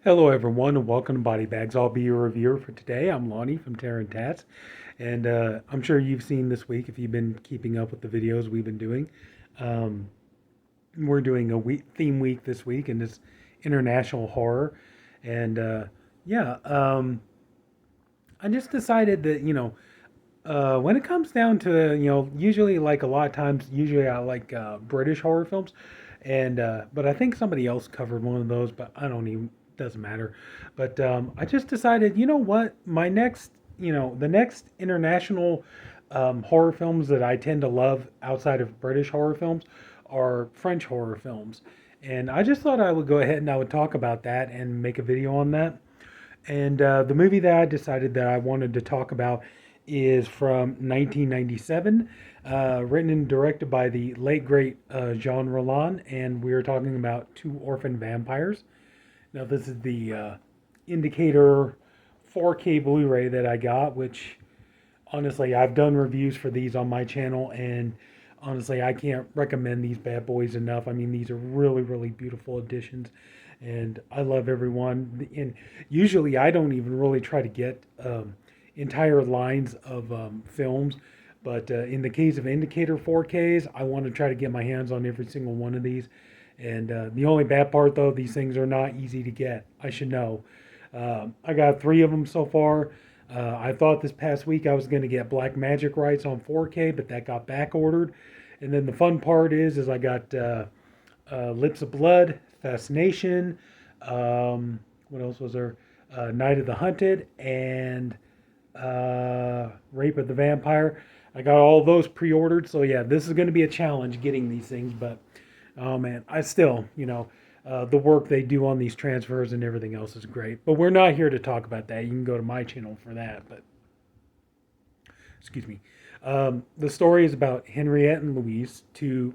Hello, everyone, and welcome to BodyBags. I'll be your reviewer for today. I'm Lonnie from Tats, and I'm sure you've seen this week if you've been keeping up with the videos we've been doing. Um, we're doing a theme week this week, and it's international horror. And yeah, I just decided that when it comes down to usually like a lot of times, usually I like British horror films, and but I think somebody else covered one of those, but I don't even doesn't matter. But I just decided, you know what, my next, the next international horror films that I tend to love outside of British horror films are French horror films, and I just thought I would go ahead and I would talk about that and make a video on that. And the movie that I decided that I wanted to talk about is from 1997, written and directed by the late great Jean Rollin, and we are talking about Two Orphan Vampires. Now, this is the Indicator 4K Blu-ray that I got, which honestly I've done reviews for these on my channel, and honestly I can't recommend these bad boys enough. I mean, these are really, really beautiful editions, and I love everyone. And usually I don't even really try to get entire lines of films, but in the case of Indicator 4Ks, I want to try to get my hands on every single one of these. And the only bad part, though, these things are not easy to get. I should know. I got three of them so far. I thought this past week I was going to get Black Magic rights on 4K, but that got back ordered. And then the fun part is I got Lips of Blood, Fascination. What else was there? Night of the Hunted and Rape of the Vampire. I got all those pre-ordered, so yeah, this is going to be a challenge getting these things. But oh man, I still, the work they do on these transfers and everything else is great. But we're not here to talk about that. You can go to my channel for that. But excuse me. The story is about Henriette and Louise, two,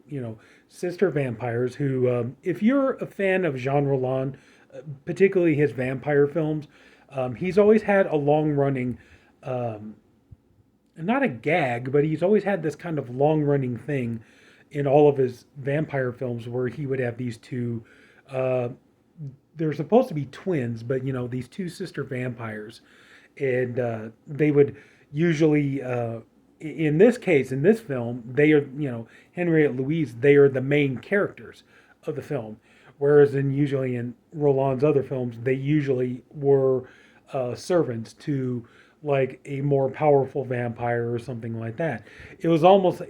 sister vampires who, if you're a fan of Jean Rollin, particularly his vampire films, he's always had a long running, not a gag, but he's always had this kind of long running thing in all of his vampire films where he would have these two, uh, they're supposed to be twins, but these two sister vampires. And they would usually, in this case, in this film, they are, Henry and Louise, they are the main characters of the film. Whereas usually in Roland's other films, they usually were servants to like a more powerful vampire or something like that. It's almost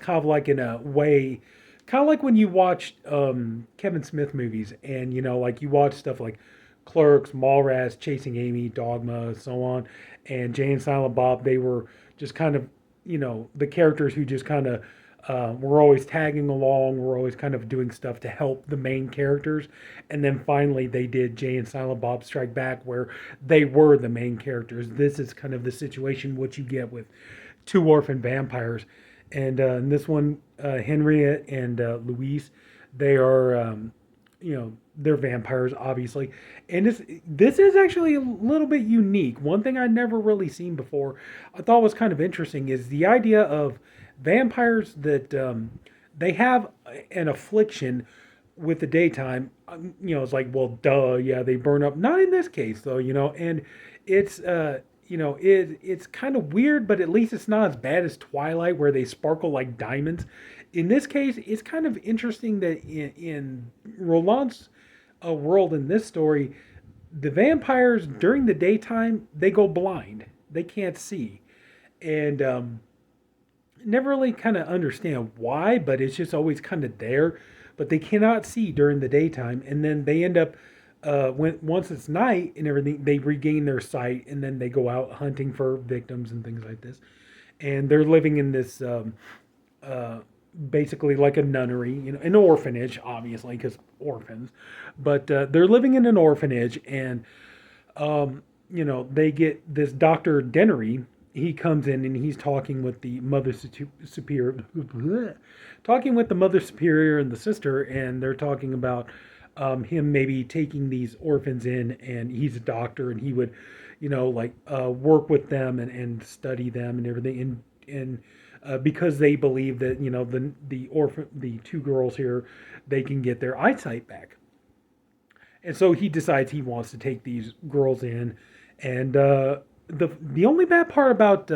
kind of like in a way, kind of like when you watch Kevin Smith movies, and like you watch stuff like Clerks, Mallrats, Chasing Amy, Dogma, so on, and Jay and Silent Bob. They were just kind of, the characters who just kind of were always tagging along, were always kind of doing stuff to help the main characters. And then finally they did Jay and Silent Bob Strike Back, where they were the main characters. This is kind of the situation what you get with Two Orphan Vampires. And in this one, Henriette and Louise, they are, they're vampires, obviously. And this is actually a little bit unique. One thing I'd never really seen before, I thought was kind of interesting, is the idea of vampires that they have an affliction with the daytime. It's like, well, duh, yeah, they burn up. Not in this case, though, and it's it's kind of weird, but at least it's not as bad as Twilight, where they sparkle like diamonds. In this case, it's kind of interesting that in Roland's world in this story, the vampires during the daytime they go blind, they can't see, and never really kind of understand why, but it's just always kind of there. But they cannot see during the daytime, and then they end up when once it's night and everything, they regain their sight, and then they go out hunting for victims and things like this. And they're living in this uh, basically like a nunnery, an orphanage, obviously because orphans, but they're living in an orphanage, and they get this Dr. Dennery. He comes in and he's talking with the mother superior, talking with the mother superior and the sister, and they're talking about him maybe taking these orphans in, and he's a doctor, and he would, work with them and study them and everything, and because they believe that the two girls here, they can get their eyesight back. And so he decides he wants to take these girls in. And the only bad part about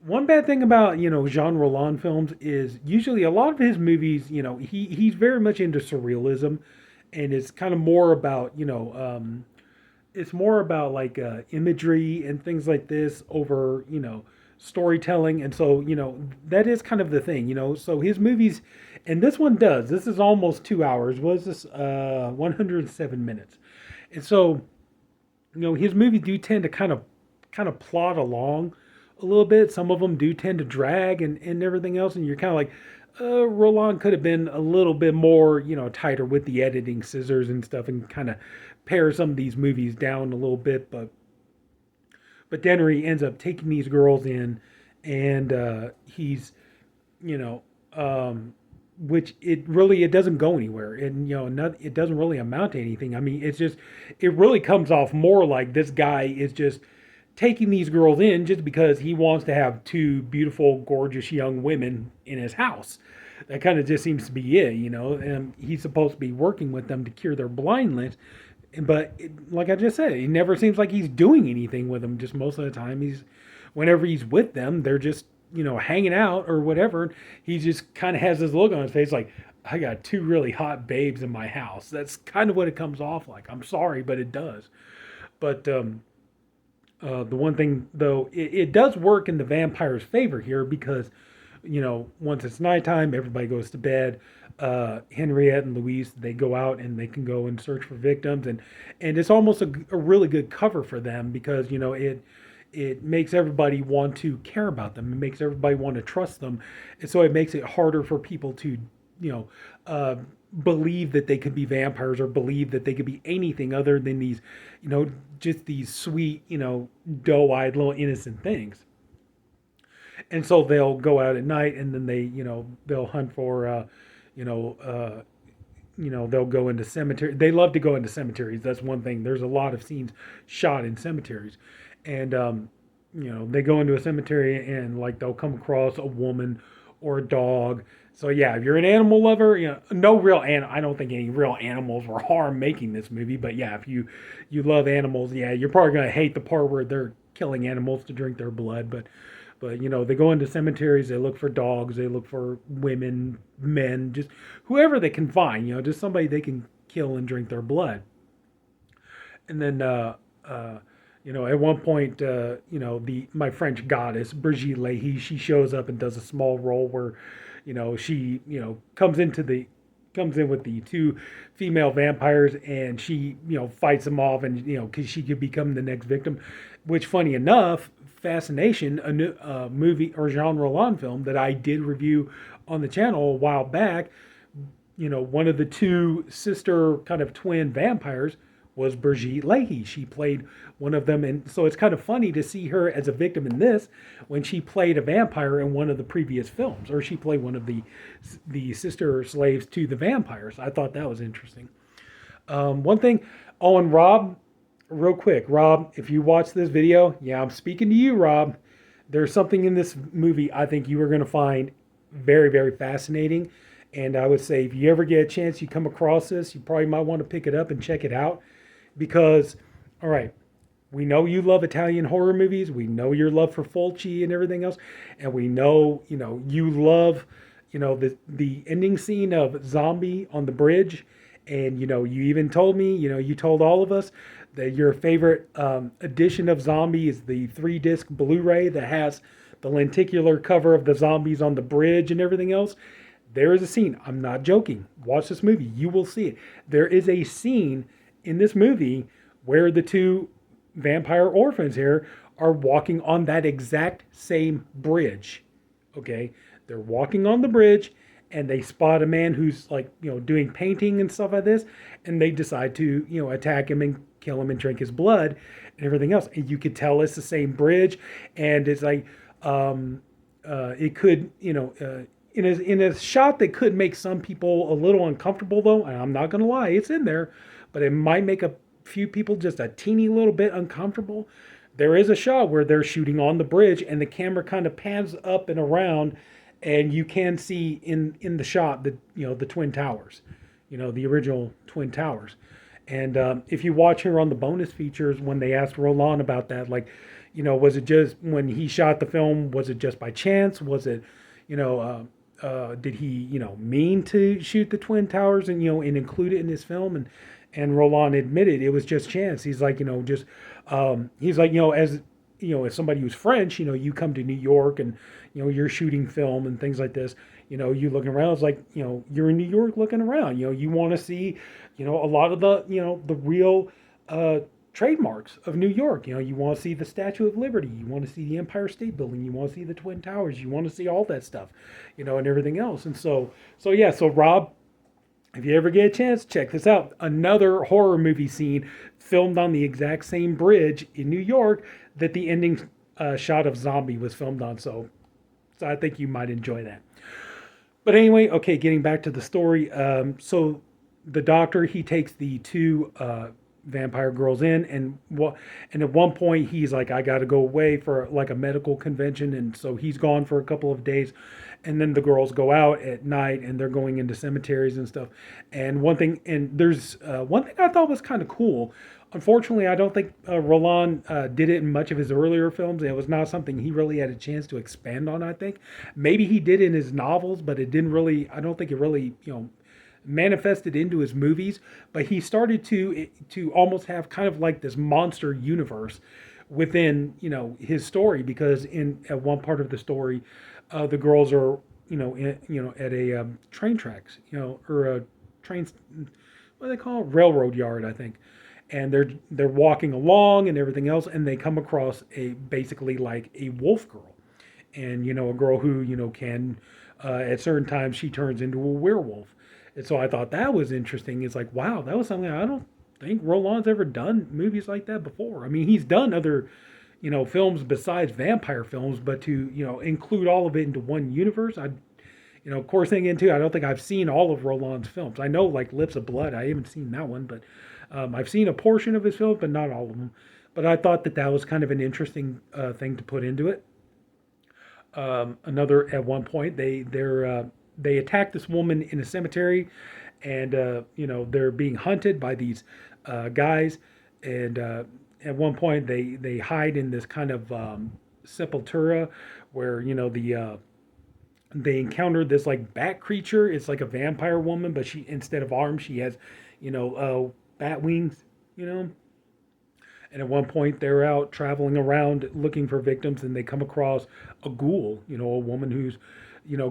one bad thing about Jean Rollin films is usually a lot of his movies. He's very much into surrealism, and it's kind of more about it's more about like imagery and things like this over storytelling. And so that is kind of the thing. So his movies, and this one does. This is almost 2 hours. Was this 107 minutes? And so his movies do tend to kind of plot along a little bit. Some of them do tend to drag and everything else, and you're kind of like, Roland could have been a little bit more, tighter with the editing scissors and stuff, and kind of pare some of these movies down a little bit. But Dennery ends up taking these girls in, and he's, you know, which it doesn't go anywhere, and it doesn't really amount to anything. I mean, it really comes off more like this guy is just taking these girls in just because he wants to have two beautiful, gorgeous young women in his house. That kind of just seems to be it, and he's supposed to be working with them to cure their blindness. But like I just said, it never seems like he's doing anything with them. Just most of the time, whenever he's with them, they're just, hanging out or whatever. He just kind of has this look on his face like, I got two really hot babes in my house. That's kind of what it comes off like. I'm sorry, but it does. But the one thing, though, it does work in the vampire's favor here because, once it's nighttime, everybody goes to bed. Henriette and Louise, they go out and they can go and search for victims. And it's almost a really good cover for them because, it makes everybody want to care about them. It makes everybody want to trust them. And so it makes it harder for people to, believe that they could be vampires or believe that they could be anything other than these, just these sweet, doe-eyed little innocent things. And so they'll go out at night and then they'll hunt for, they'll go into cemeteries. They love to go into cemeteries. That's one thing. There's a lot of scenes shot in cemeteries. And, they go into a cemetery and like they'll come across a woman or a dog. So yeah, if you're an animal lover, no real I don't think any real animals were harmed making this movie. But yeah, if you love animals, yeah, you're probably gonna hate the part where they're killing animals to drink their blood. But they go into cemeteries, they look for dogs, they look for women, men, just whoever they can find, just somebody they can kill and drink their blood. And then at one point, my French goddess Brigitte Lahaie, she shows up and does a small role where, she comes in with the two female vampires and she fights them off and because she could become the next victim. Which, funny enough, Fascination, a new movie or Jean Rollin film that I did review on the channel a while back. One of the two sister kind of twin vampires was Brigitte Lahaie. She played one of them, and so it's kind of funny to see her as a victim in this when she played a vampire in one of the previous films, or she played one of the sister slaves to the vampires. I thought that was interesting. One thing, and Rob, real quick, Rob, if you watch this video, yeah, I'm speaking to you, Rob. There's something in this movie I think you are going to find very, very fascinating. And I would say if you ever get a chance, you come across this, you probably might want to pick it up and check it out. Because, all right, we know you love Italian horror movies. We know your love for Fulci and everything else. And we know, you love, the ending scene of Zombie on the bridge. And, you even told me, you told all of us that your favorite edition of Zombie is the 3-disc Blu-ray that has the lenticular cover of the zombies on the bridge and everything else. There is a scene. I'm not joking. Watch this movie. You will see it. There is a scene in this movie where the two vampire orphans here are walking on that exact same bridge. Okay? They're walking on the bridge and they spot a man who's like, doing painting and stuff like this. And they decide to, attack him and kill him and drink his blood and everything else. And you could tell it's the same bridge. And it's like, it could, in a shot that could make some people a little uncomfortable, though. And I'm not going to lie, it's in there, but it might make a few people just a teeny little bit uncomfortable. There is a shot where they're shooting on the bridge and the camera kind of pans up and around and you can see in the shot the Twin Towers, the original Twin Towers. And if you watch here on the bonus features, when they asked Roland about that, like, was it just when he shot the film? Was it just by chance? Was it, you know, did he, mean to shoot the Twin Towers and and include it in his film? And Roland admitted it was just chance. He's like, just he's like, as as somebody who's French, you come to New York and you're shooting film and things like this. You looking around, it's like you're in New York looking around. You want to see a lot of the real trademarks of New York. You want to see the Statue of Liberty. You want to see the Empire State Building. You want to see the Twin Towers. You want to see all that stuff, and everything else. And so yeah. So Rob, if you ever get a chance, check this out. Another horror movie scene filmed on the exact same bridge in New York that the ending shot of Zombie was filmed on. So I think you might enjoy that. But anyway, okay, getting back to the story. So the doctor, he takes the two vampire girls in, and at one point he's like, I got to go away for like a medical convention, and so he's gone for a couple of days, and then the girls go out at night and they're going into cemeteries and stuff. And there's one thing I thought was kind of cool. Unfortunately, I don't think Roland did it in much of his earlier films. It was not something he really had a chance to expand on, I think. Maybe he did in his novels, but it didn't really, I don't think it really, manifested into his movies. But he started to almost have kind of like this monster universe within, his story, because at one part of the story, the girls are, at a train tracks, or a train, what do they call it? Railroad yard, I think. And they're walking along and everything else, and they come across basically like a wolf girl, and a girl who can at certain times she turns into a werewolf. And so I thought that was interesting. It's like, wow, that was something I don't think Roland's ever done movies like that before. I mean, he's done other films besides vampire films, but to include all of it into one universe, of course, thing into, I don't think I've seen all of Roland's films. I know like Lips of Blood, I haven't seen that one, but I've seen a portion of his film, but not all of them. But I thought that was kind of an interesting thing to put into it. At one point, they attack this woman in a cemetery, and they're being hunted by these guys. And at one point, they hide in this kind of sepultura where they encountered this like bat creature. It's like a vampire woman, but she, instead of arms, she has bat wings, And at one point, they're out traveling around looking for victims, and they come across a ghoul, a woman who's,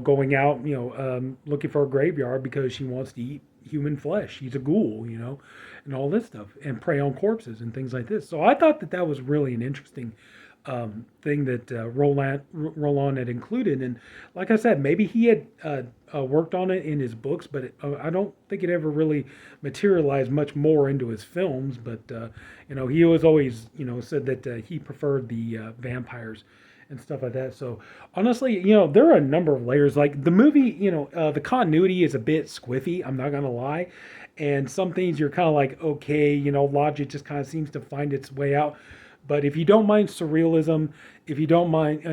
going out, looking for a graveyard because she wants to eat human flesh. She's a ghoul, and all this stuff, and prey on corpses and things like this. So I thought that was really an interesting thing that Roland had included. And like I said, maybe he had worked on it in his books, but I don't think it ever really materialized much more into his films. But he was always said that he preferred the vampires and stuff like that. So honestly, there are a number of layers. Like the movie, the continuity is a bit squiffy, I'm not gonna lie. And some things you're kind of like, okay, logic just kind of seems to find its way out. But if you don't mind surrealism, if you don't mind,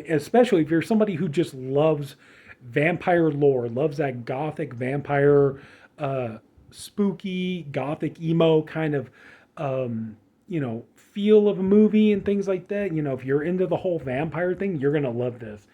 especially if you're somebody who just loves vampire lore, loves that gothic vampire, spooky, gothic, emo kind of, feel of a movie and things like that, if you're into the whole vampire thing, you're going to love this.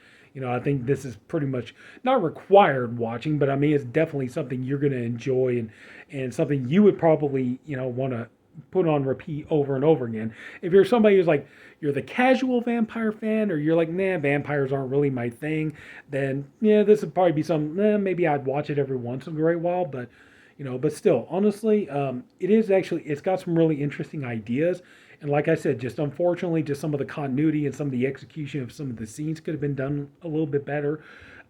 I think this is pretty much not required watching, but I mean, it's definitely something you're going to enjoy and something you would probably, want to put on repeat over and over again. If you're somebody who's like, you're the casual vampire fan, or you're like, nah, vampires aren't really my thing, then yeah, this would probably be maybe I'd watch it every once in a great while, but but still, honestly, it's got some really interesting ideas. And like I said, just unfortunately, just some of the continuity and some of the execution of some of the scenes could have been done a little bit better.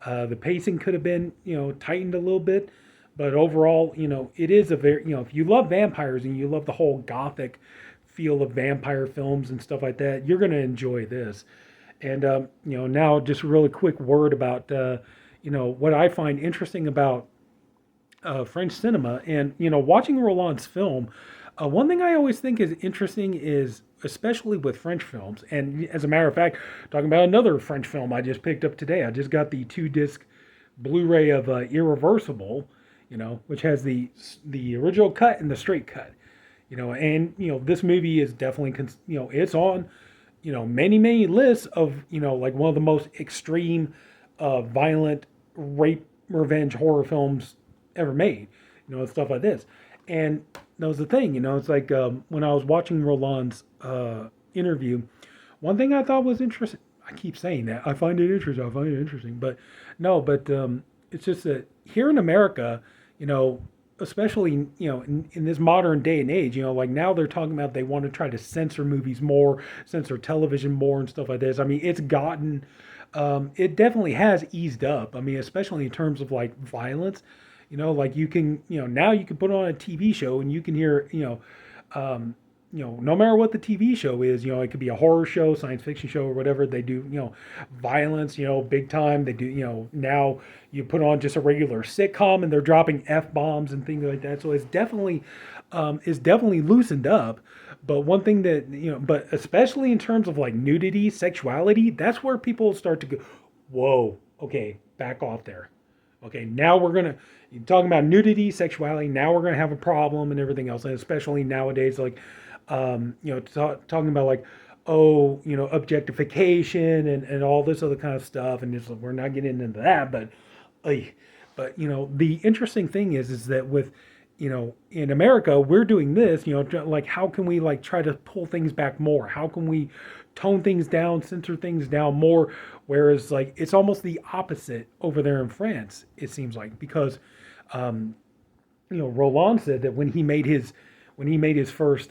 The pacing could have been, tightened a little bit. But overall, it is a very, if you love vampires and you love the whole gothic feel of vampire films and stuff like that, you're going to enjoy this. And, now just a really quick word about, what I find interesting about French cinema. And, watching Roland's film, one thing I always think is interesting is, especially with French films, and as a matter of fact, talking about another French film I just picked up today. I just got the 2-disc Blu-ray of Irreversible, which has the original cut and the straight cut. And this movie is definitely it's on many lists of like one of the most extreme, violent rape revenge horror films ever made, and stuff like this. And that was the thing, it's like when I was watching Rollin's interview, one thing I thought was interesting. I keep saying that. I find it interesting. I find it interesting. But no, but it's just that here in America, you know, especially, in this modern day and age, like now they're talking about they want to try to censor movies more, censor television more and stuff like this. I mean, it definitely has eased up. I mean, especially in terms of like violence, like you can, now you can put on a TV show and you can hear, no matter what the TV show is, it could be a horror show, science fiction show, or whatever. They do, violence, big time. They do, now you put on just a regular sitcom and they're dropping F bombs and things like that. So it's definitely loosened up. But one thing that, but especially in terms of like nudity, sexuality, that's where people start to go, whoa, okay, back off there. Okay, now you're talking about nudity, sexuality, now we're gonna have a problem and everything else. And especially nowadays, like, talking about like, oh, objectification and all this other kind of stuff. And we're not getting into that, but the interesting thing is that with, in America, we're doing this, like, how can we like try to pull things back more? How can we tone things down, censor things down more? Whereas like, it's almost the opposite over there in France, it seems like, because, Roland said that when he made his first,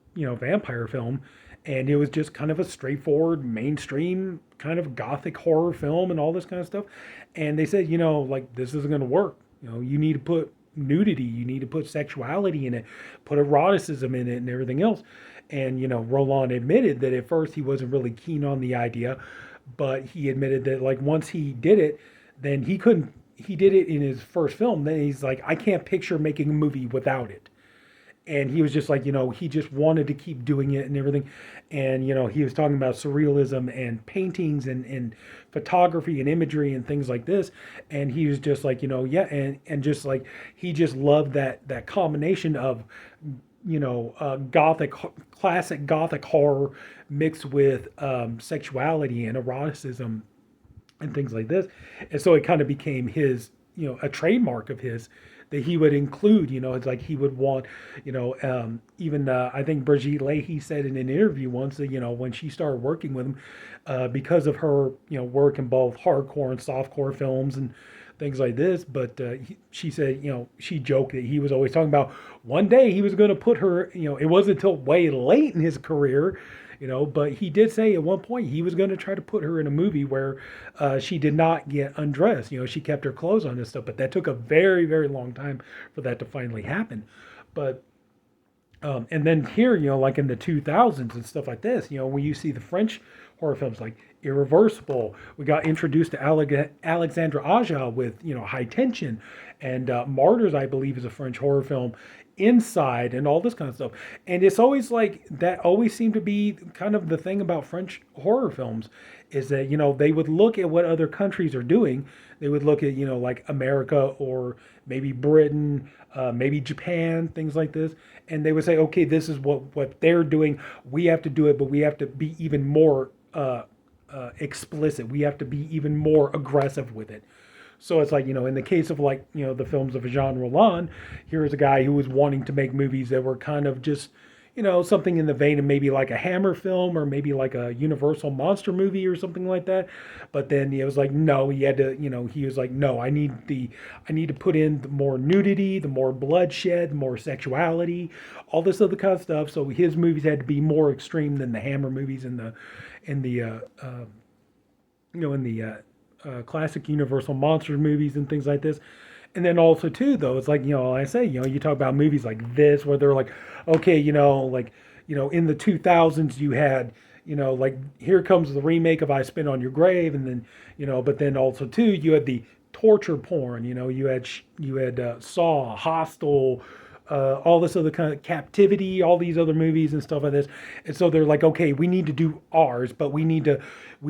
vampire film, and it was just kind of a straightforward, mainstream kind of gothic horror film and all this kind of stuff. And they said, like, this isn't going to work. You need to put nudity, you need to put sexuality in it, put eroticism in it, and everything else. And Roland admitted that at first he wasn't really keen on the idea, but he admitted that like once he did it, then he couldn't. He did it in his first film. Then he's like, I can't picture making a movie without it. And he was just like, he just wanted to keep doing it and everything. And, he was talking about surrealism and paintings and photography and imagery and things like this. And he was just like, yeah. And just like, he just loved that combination of, classic Gothic horror mixed with sexuality and eroticism and things like this. And so it kind of became his, a trademark of his, that he would include, it's like he would want, even I think Brigitte Lahaie said in an interview once that, when she started working with him, because of her, work in both hardcore and softcore films and things like this. But she said, she joked that he was always talking about one day he was going to put her, it wasn't until way late in his career, but he did say at one point he was going to try to put her in a movie where she did not get undressed. She kept her clothes on and stuff, but that took a very, very long time for that to finally happen. But and then here, like in the 2000s and stuff like this, when you see the French horror films like Irreversible, we got introduced to Alexandra Aja with, High Tension, and Martyrs, I believe, is a French horror film, Inside, and all this kind of stuff. And it's always like, that always seemed to be kind of the thing about French horror films, is that, they would look at what other countries are doing. They would look at, like America or maybe Britain, maybe Japan, things like this. And they would say, okay, this is what they're doing. We have to do it, but we have to be even more explicit. We have to be even more aggressive with it. So it's like, in the case of like, the films of Jean Rollin, here's a guy who was wanting to make movies that were kind of just, something in the vein of maybe like a Hammer film or maybe like a Universal monster movie or something like that. But then he was like, no, he had to, he was like, no, I need to put in the more nudity, the more bloodshed, the more sexuality, all this other kind of stuff. So his movies had to be more extreme than the Hammer movies and the classic Universal monster movies and things like this. And then also too, though, it's like, like I say, you talk about movies like this where they're like, okay, in the 2000s you had, like, here comes the remake of I Spit on Your Grave, and then, but then also too, you had the torture porn, you had Saw, Hostel, all this other kind of Captivity, all these other movies and stuff like this. And so they're like, okay, we need to do ours, but we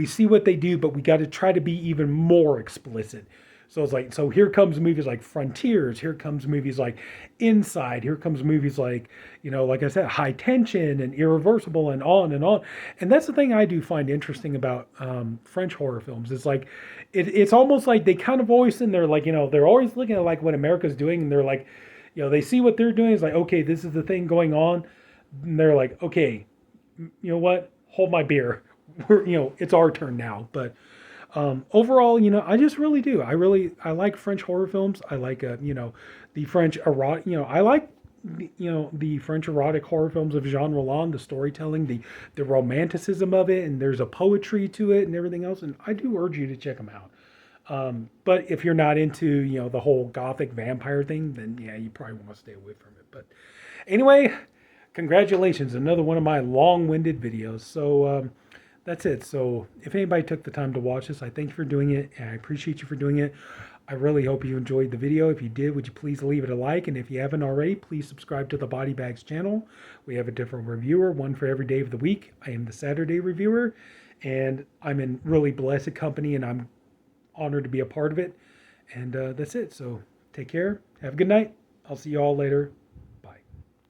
see what they do, but we got to try to be even more explicit. So it's like, so here comes movies like Frontiers, here comes movies like Inside, here comes movies like, like I said, High Tension and Irreversible and on and on. And that's the thing I do find interesting about French horror films. It's like, it's almost like they kind of always in there, like, they're always looking at like what America's doing, and they're like, they see what they're doing. It's like, okay, this is the thing going on. And they're like, okay, you know what? Hold my beer. It's our turn now. But overall, I just really do. I like French horror films. I like, the French erotic, I like, the French erotic horror films of Jean Rollin, the storytelling, the romanticism of it, and there's a poetry to it and everything else. And I do urge you to check them out. But if you're not into, the whole gothic vampire thing, then yeah, you probably want to stay away from it. But anyway, congratulations. Another one of my long-winded videos. So, that's it. So if anybody took the time to watch this, I thank you for doing it, and I appreciate you for doing it. I really hope you enjoyed the video. If you did, would you please leave it a like? And if you haven't already, please subscribe to the BodyBags channel. We have a different reviewer, one for every day of the week. I am the Saturday reviewer, and I'm in really blessed company, and I'm honored to be a part of it. And that's it. So take care. Have a good night. I'll see you all later.